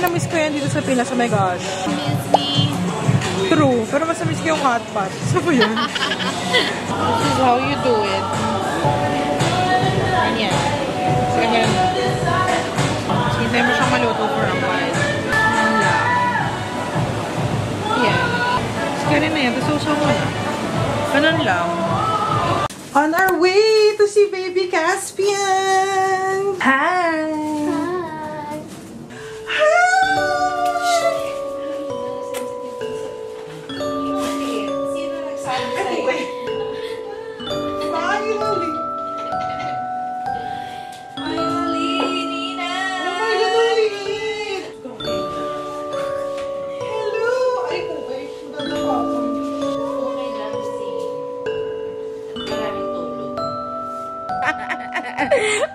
na-miss ko yan dito sa Pinas. Oh my gosh. Miss me. True. Pero mas na-miss ko yung hot pot. Saan po yun? This is how you do it. Ganyan. Sige mo lang. Hintay mo siyang maluto for a while. Ganyan lang. Yan. Sige na yan. Tapos usaw mo na. Ganun lang. On our way to see Baby Caspian! Hi!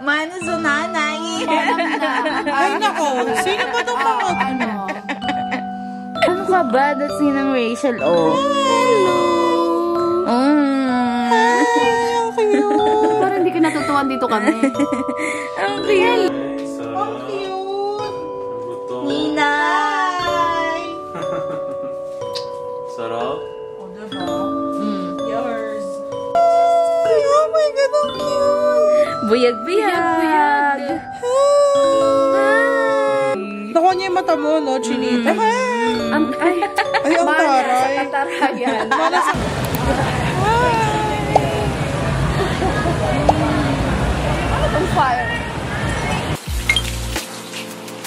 Mano sa nanay. Ay, nako. Sino ba itong mga ano? Ano ka ba? That's ninang Rachel, oh. Hello. Hi, ang cute. Parang hindi ka natutuwan dito kami. Ang cute. Ang cute. Ninay. Sarap? Oh, diba? Yours. Ay, oh my God, ang cute. Buyag-buyag. Nakuha niya yung mata mo, no, Chinita? Ay, ang taray. Sa katarayan. Ano itong fire?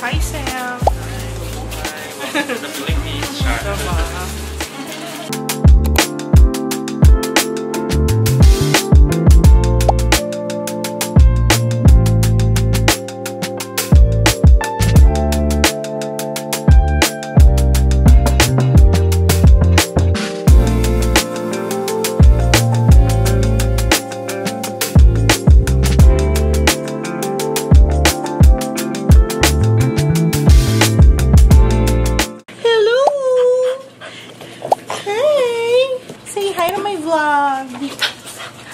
Hi, Sam. The Philippines, China.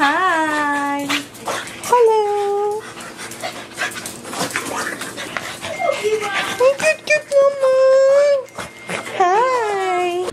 Hi! Hello! Ang cute-cute naman! Hi!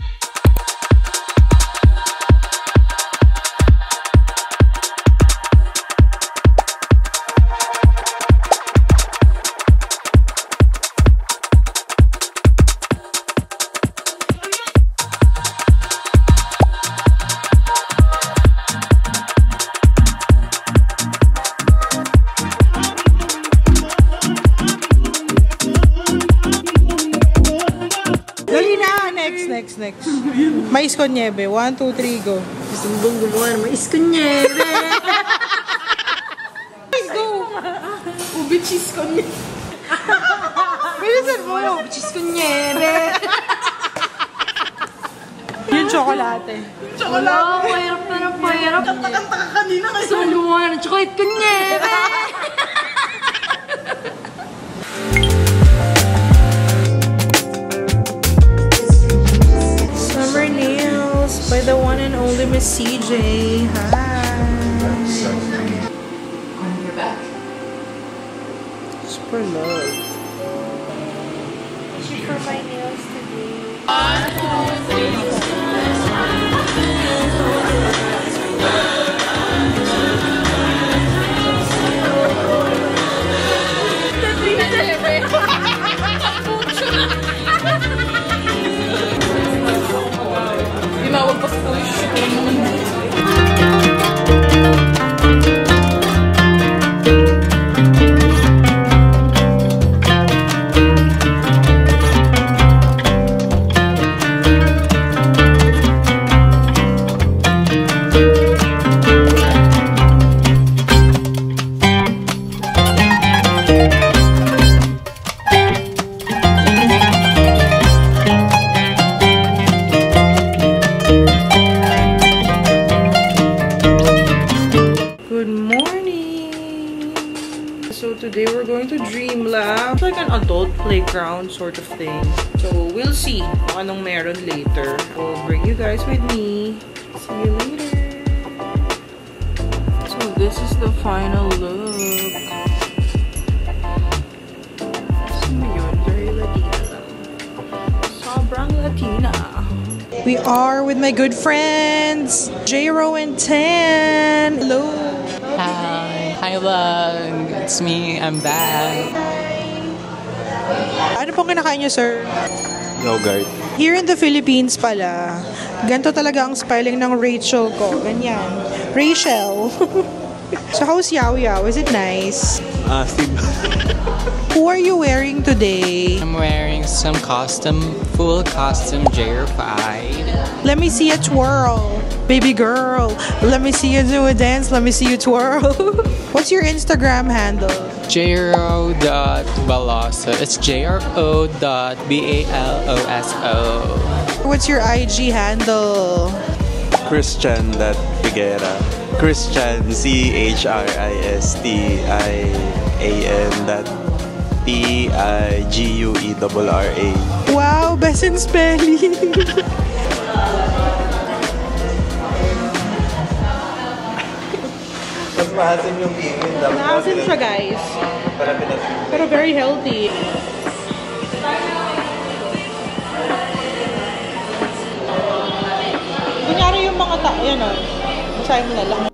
Next. Mais con nieve. 1, 2, 3, go. Sumbong guluan. Mais con nieve. Let's go. Ubi cheese con nieve. Bilisan mo. Ubi cheese con nieve. Yung tsokolate. Wala, pahirap na ng pahirap. Kanta-kanta ka kanina. Sumbong guluan ng chocolate con nieve. By the one and only Miss CJ. Hi. You're back. Super love. Tissue for my nails today. 1, 2, 3, go. Tinawag pa sa push. So today we're going to Dream Lab. It's like an adult playground sort of thing. So we'll see kung anong meron later. I'll bring you guys with me. See you later. So this is the final look. So yun, very ladina lang. We are with my good friends, J-Ro and Tan. Hello. Hi vlog. It's me. I'm back. Ano pong kinakain niyo, sir? Yogurt. Here in the Philippines pala, ganito talaga ang spelling ng Rachel ko. Ganyan. Rachel. So how's Yao Yao? Is it nice? Steve. Who are you wearing today? I'm wearing some full costume Jayer-fied. Let me see you twirl. Baby girl, let me see you do a dance. Let me see you twirl. What's your Instagram handle? Jro.baloso. It's jro.baloso. What's your IG handle? Christian.Figuera. Christian, CHRISTIAN.TIGUERRA. Wow, best in spelling. Mas maasim yung pingin. Naasin siya, guys. Pero very healthy. Kunyari yung mga yan o. Masahin mo na lang.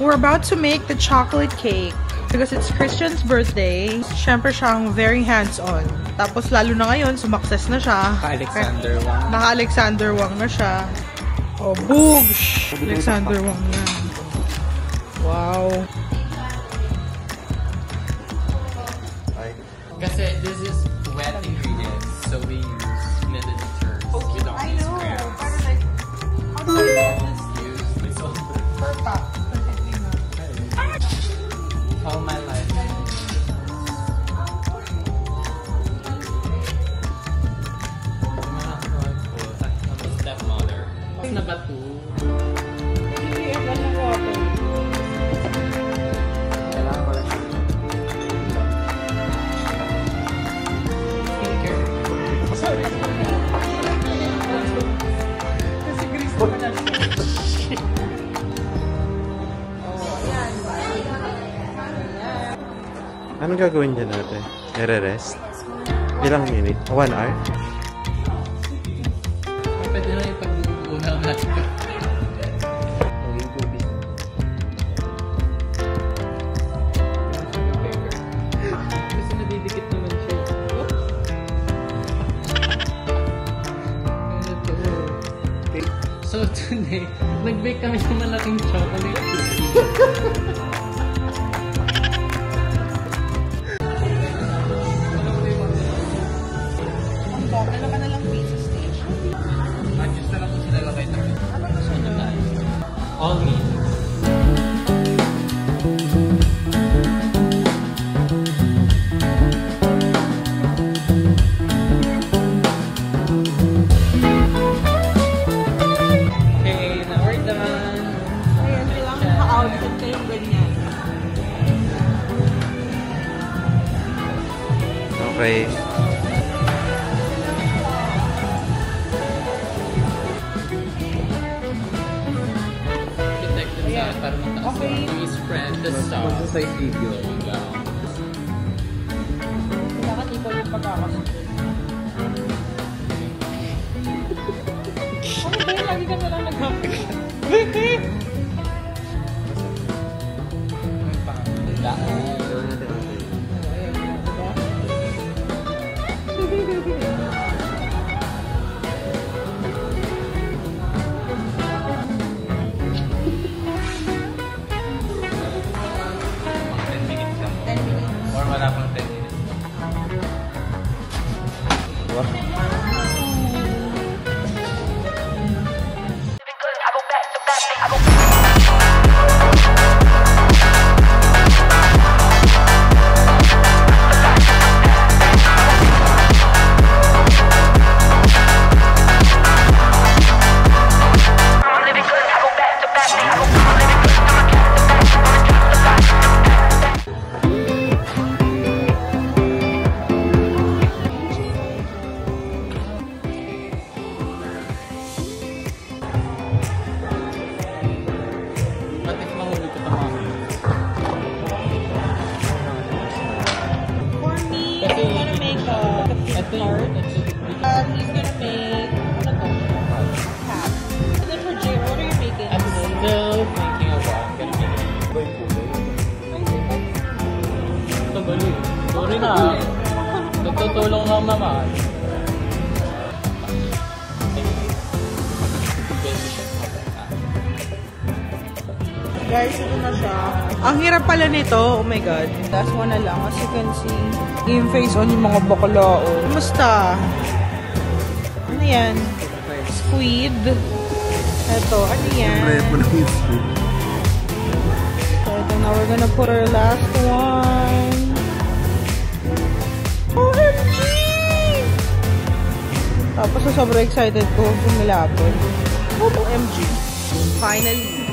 We're about to make the chocolate cake because it's Christian's birthday. Siyempre siyang very hands-on. Tapos lalo na ngayon, sumakses na siya. Alexander Wang. Naka-Alexander Wang na siya. Oh, boosh! Alexander Wang yan. Wow. Kasi this is wet ingredients, so we use milliliters. We don't use grams. How do I Use little per cup? all my life. I'm a stepmother. Na ba to? Anong gagawin dyan natin? Nire-rest? Ilang minute? 1 hour? Pwede na yung pagbubunaw natin. Kasi nadidikit naman siya. So today, nag-bake kami ng malaking chocolate cookie. Ano ka na lang pizza station? Manches na lang kung sinalakay namin. Ano gusto nyo na? All meat. Okay, now we're done. Ayan, kailangan maka-outfit na yung ganyan. Okay. Para mataas Okay. lang. I-spread the sauce. Magsaside video. Nakatipol yung pagkakasunod. Ano ba yun? Lagi ka na lang nag-hapik. Or wala pang 10 minutes. tart. He's gonna make, ano to? Cap. And then for Jay, what are you making? I'm still thinking of what I'm gonna make. Ito bali. Sorry na. Nagtutulong lang naman. Guys, ito na siya. Ang hirap pala nito. Oh my God. Last one na lang. As you can see, yung face on yung mga bakla. Oh. Kumusta? Ano yan? Squid. Ito. Ano yan? So, ito na. We're gonna put our last one. OMG! Tapos, sobrang excited ko. Pumilapon. OMG. Finally.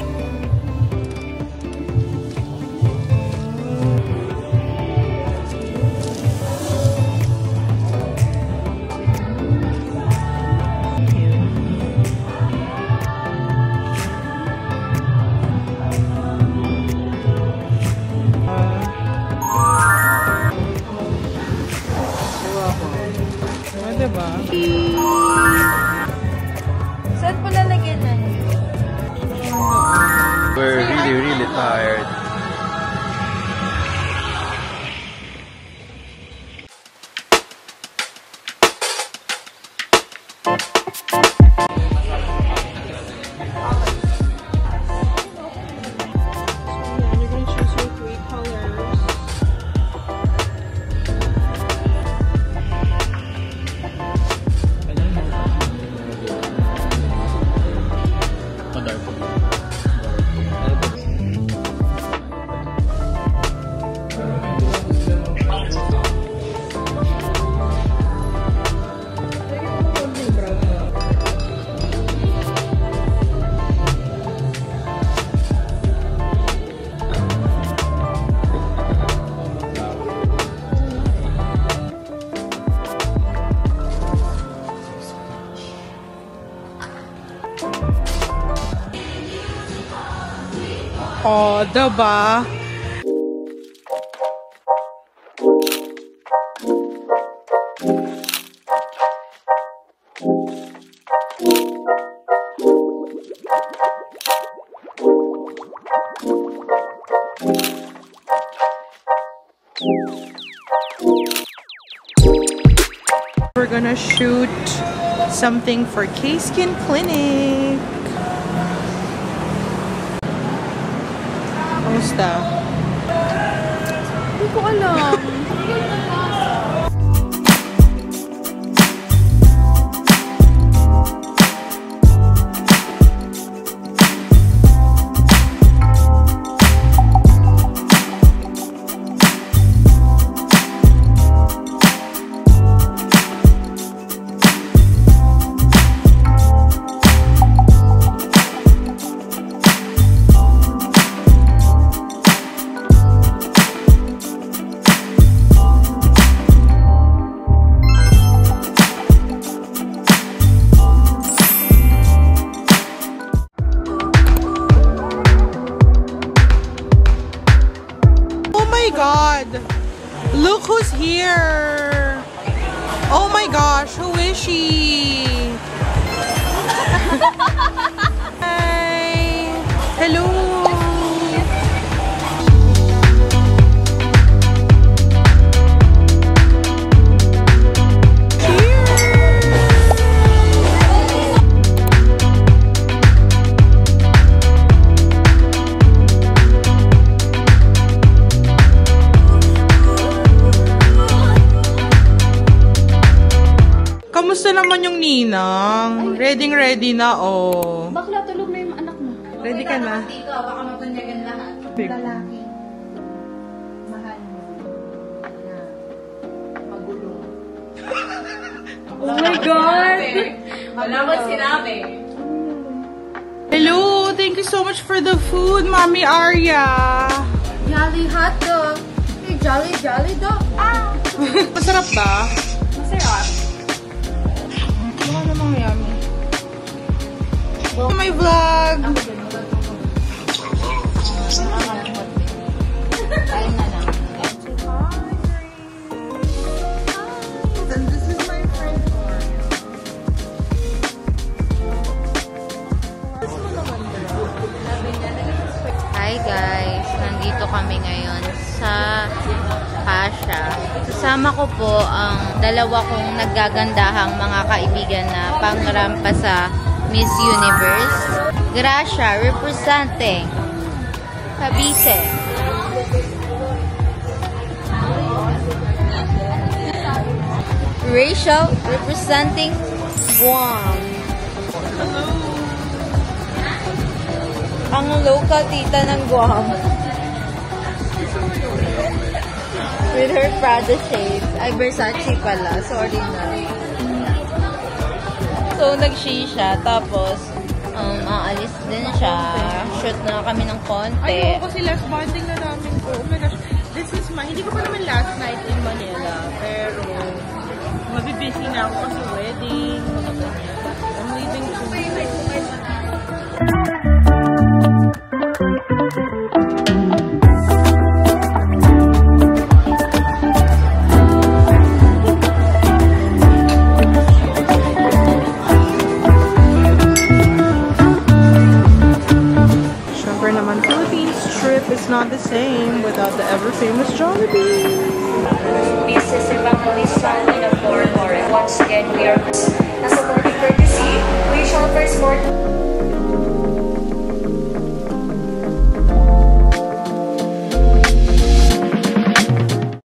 Diba? Saan po lalagyan na niyo? We're really tired. Oh, diba? We're gonna shoot something for K-Skin Clinic. Kamusta? Hindi ko alam. God, look who's here. Oh my gosh, who is she? Hi. Hello. Kamusta naman yung ninang? Ready na, oh. Bakla, tulog na yung anak mo. Ready ka na? Dito, baka mapunyagan lahat. Lalaki. Mahal mo. Na. Magulong. Oh my God! Wala mo sinabi. Hello! Thank you so much for the food, Mami Arya! Jolly hot dog. Hey, jolly dog. Ah! Masarap ba? Masarap. Baka namang yummy. My vlog! Kain na lang. And this is my ako po ang dalawa kong naggagandahang mga kaibigan na pangrampa sa Miss Universe. Gracia, representing Cavite. Rachel, representing Guam. Ang local tita ng Guam. With her Prada shades. Ay, Versace pala. Sorry na. So, nag-she siya. Tapos, aalis din siya. Shoot na kami ng konti. Ay, oo, kasi last bonding na namin ko. Oh my gosh. This is my, hindi ko pa naman last night in Manila. Pero, mabibusy na ako kasi wedding. I'm leaving tomorrow. It's not the same without the ever-famous Jollibee. This is Evangelista in a foreign. Once again, we are